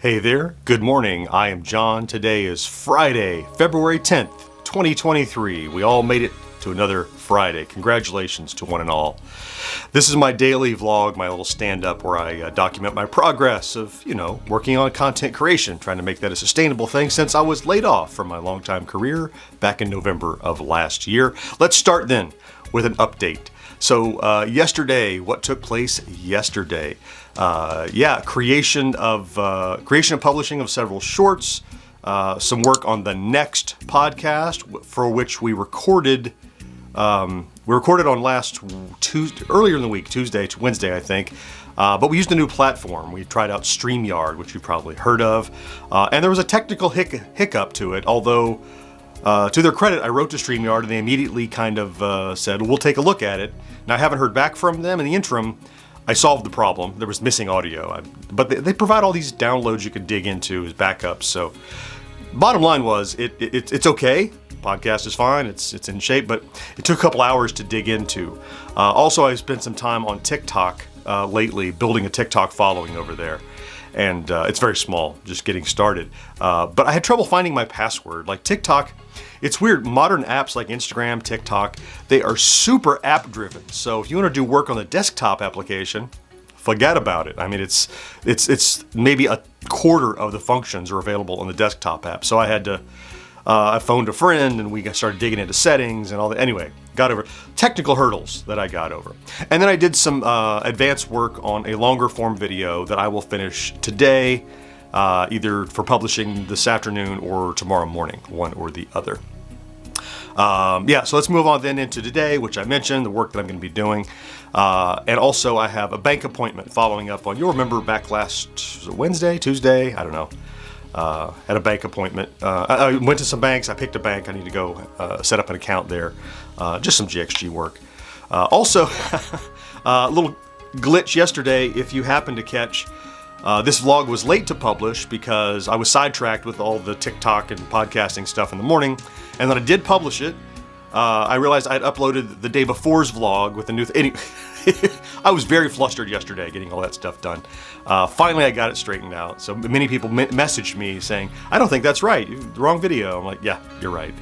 Hey there, good morning. I am John. Today is Friday, February 10th, 2023. We all made it to another Friday. Congratulations to one and all. This is my daily vlog, my little stand-up where I document my progress of, working on content creation, trying to make that a sustainable thing since I was laid off from my longtime career back in November of last year. Let's start then with an update. So yesterday, what took place yesterday? Creation of publishing of several shorts, some work on the next podcast for which we recorded. We recorded on last Tuesday, earlier in the week, Wednesday, I think. But we used a new platform. We tried out StreamYard, which you've probably heard of, and there was a technical hiccup to it. Although, to their credit, I wrote to StreamYard and they immediately kind of said, "We'll take a look at it." Now I haven't heard back from them. In the interim, I solved the problem. There was missing audio, but they provide all these downloads you can dig into as backups. So, bottom line was, it's okay. Podcast is fine. It's in shape, but it took a couple hours to dig into. Also, I spent some time on TikTok lately, building a TikTok following over there, and it's very small, just getting started. But I had trouble finding my password. Like TikTok, it's weird. Modern apps like Instagram, TikTok, they are super app driven. So if you want to do work on the desktop application, forget about it. I mean, it's maybe a quarter of the functions are available on the desktop app. So I had to, I phoned a friend and we started digging into settings and all that. Anyway, got over technical hurdles that I got over. And then I did some advanced work on a longer form video that I will finish today, either for publishing this afternoon or tomorrow morning, one or the other. So let's move on then into today, which I mentioned, the work that I'm going to be doing. And also I have a bank appointment following up on, you'll remember back last Tuesday, I don't know. Had a bank appointment. I went to some banks. I picked a bank. I need to go set up an account there. Just some GXG work. Also, a little glitch yesterday. If you happen to catch, this vlog was late to publish because I was sidetracked with all the TikTok and podcasting stuff in the morning. And then I did publish it. I realized I had uploaded the day before's vlog with the new... I was very flustered yesterday getting all that stuff done. Finally, I got it straightened out. So many people messaged me saying, "I don't think that's right. The wrong video." I'm like, "Yeah, you're right."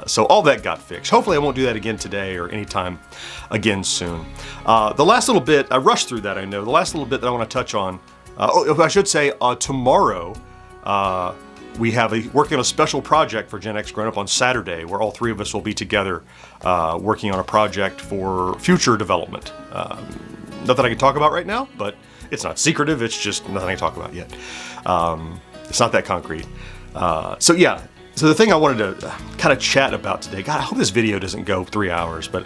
So all that got fixed. Hopefully I won't do that again today or anytime again soon. The last little bit, I rushed through that, I know. The last little bit that I want to touch on, I should say tomorrow, we have working on a special project for GenXGrownUp on Saturday where all three of us will be together working on a project for future development. Nothing I can talk about right now, but it's not secretive. It's just nothing I can talk about yet. It's not that concrete. So the thing I wanted to kind of chat about today, God, I hope this video doesn't go 3 hours, but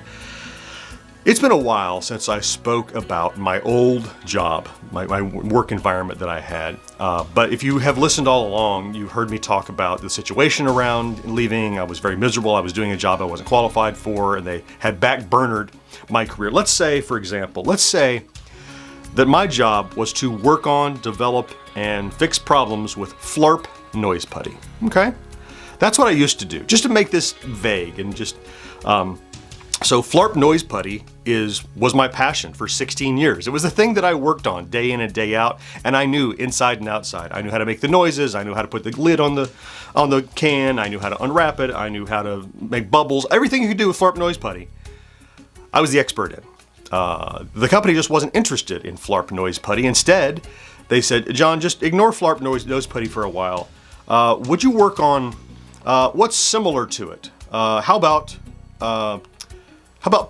it's been a while since I spoke about my old job, my work environment that I had. But if you have listened all along, you heard me talk about the situation around leaving. I was very miserable. I was doing a job I wasn't qualified for, and they had backburnered my career. Let's say, for example, that my job was to work on, develop, and fix problems with Flarp noise putty. Okay? That's what I used to do, just to make this vague and just... So Flarp noise putty was my passion for 16 years. It was the thing that I worked on day in and day out, and I knew inside and outside. I knew how to make the noises. I knew how to put the lid on the can. I knew how to unwrap it. I knew how to make bubbles. Everything you could do with Flarp noise putty, I was the expert in. The company just wasn't interested in Flarp noise putty. Instead, they said, "John, just ignore Flarp noise putty for a while. Would you work on what's similar to it? How about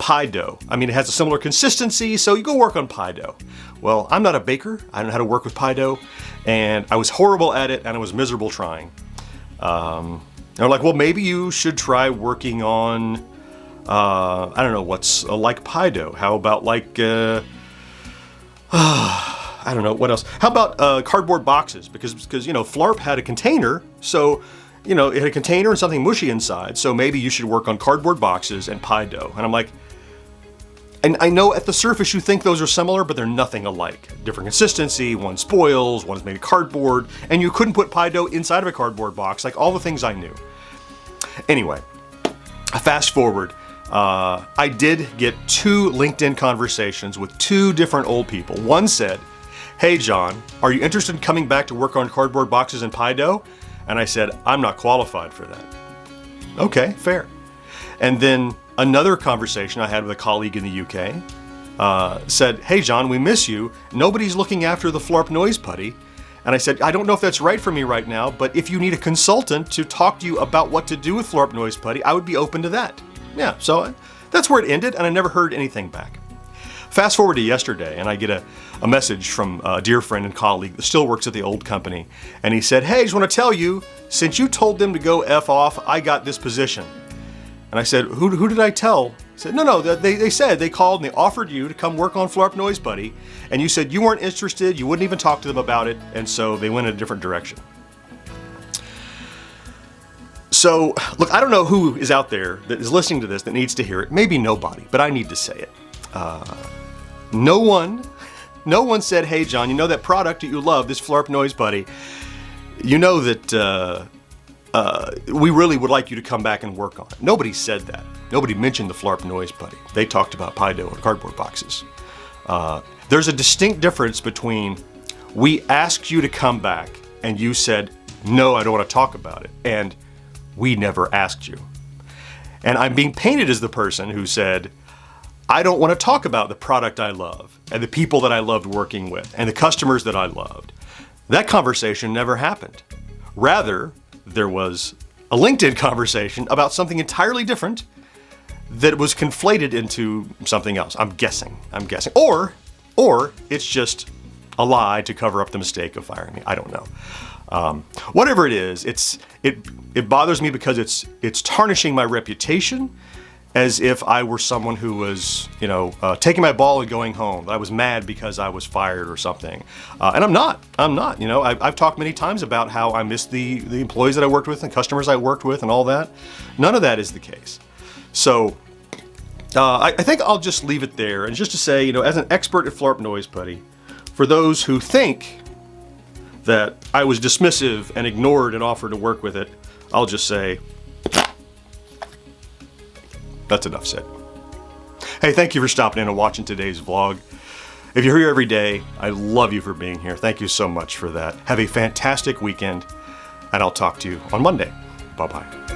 pie dough? I mean, it has a similar consistency, so you go work on pie dough." Well, I'm not a baker. I don't know how to work with pie dough, and I was horrible at it, and I was miserable trying. And they're like, "Well, maybe you should try working on, I don't know, what's like pie dough. How about like, I don't know, what else? How about cardboard boxes? Because Flarp had a container, so... it had a container and something mushy inside, so maybe you should work on cardboard boxes and pie dough." And I'm like, and I know at the surface you think those are similar, but they're nothing alike. Different consistency, one spoils, one's made of cardboard, and you couldn't put pie dough inside of a cardboard box, like all the things I knew. Anyway, fast forward, I did get 2 LinkedIn conversations with 2 different old people. One said, "Hey John, are you interested in coming back to work on cardboard boxes and pie dough?" And I said, "I'm not qualified for that." Okay, fair. And then another conversation I had with a colleague in the UK said, "Hey John, we miss you. Nobody's looking after the Flarp noise putty." And I said, "I don't know if that's right for me right now, but if you need a consultant to talk to you about what to do with Flarp noise putty, I would be open to that." Yeah, so that's where it ended, and I never heard anything back. Fast forward to yesterday, and I get a message from a dear friend and colleague that still works at the old company. And he said, "Hey, I just want to tell you, since you told them to go F off, I got this position." And I said, who did I tell? He said, no, they said they called and they offered you to come work on Flarp Noise Buddy, and you said you weren't interested, you wouldn't even talk to them about it, and so they went in a different direction. So, look, I don't know who is out there that is listening to this that needs to hear it. Maybe nobody, but I need to say it. No one said, "Hey John, you know that product that you love, this Flarp Noise Buddy, you know that we really would like you to come back and work on it." Nobody said that. Nobody mentioned the Flarp Noise Buddy. They talked about pie dough and cardboard boxes. There's a distinct difference between we asked you to come back and you said, "No, I don't want to talk about it," and we never asked you. And I'm being painted as the person who said, "I don't want to talk about the product I love and the people that I loved working with and the customers that I loved." That conversation never happened. Rather, there was a LinkedIn conversation about something entirely different that was conflated into something else. I'm guessing. Or it's just a lie to cover up the mistake of firing me. I don't know. Whatever it is, it bothers me because it's tarnishing my reputation, as if I were someone who was, taking my ball and going home. That I was mad because I was fired or something. And I'm not. I've talked many times about how I miss the employees that I worked with and customers I worked with and all that. None of that is the case. So I think I'll just leave it there. And just to say, as an expert at Flarp Noise Putty, for those who think that I was dismissive and ignored an offer to work with it, I'll just say, that's enough said. Hey, thank you for stopping in and watching today's vlog. If you're here every day, I love you for being here. Thank you so much for that. Have a fantastic weekend, and I'll talk to you on Monday. Bye-bye.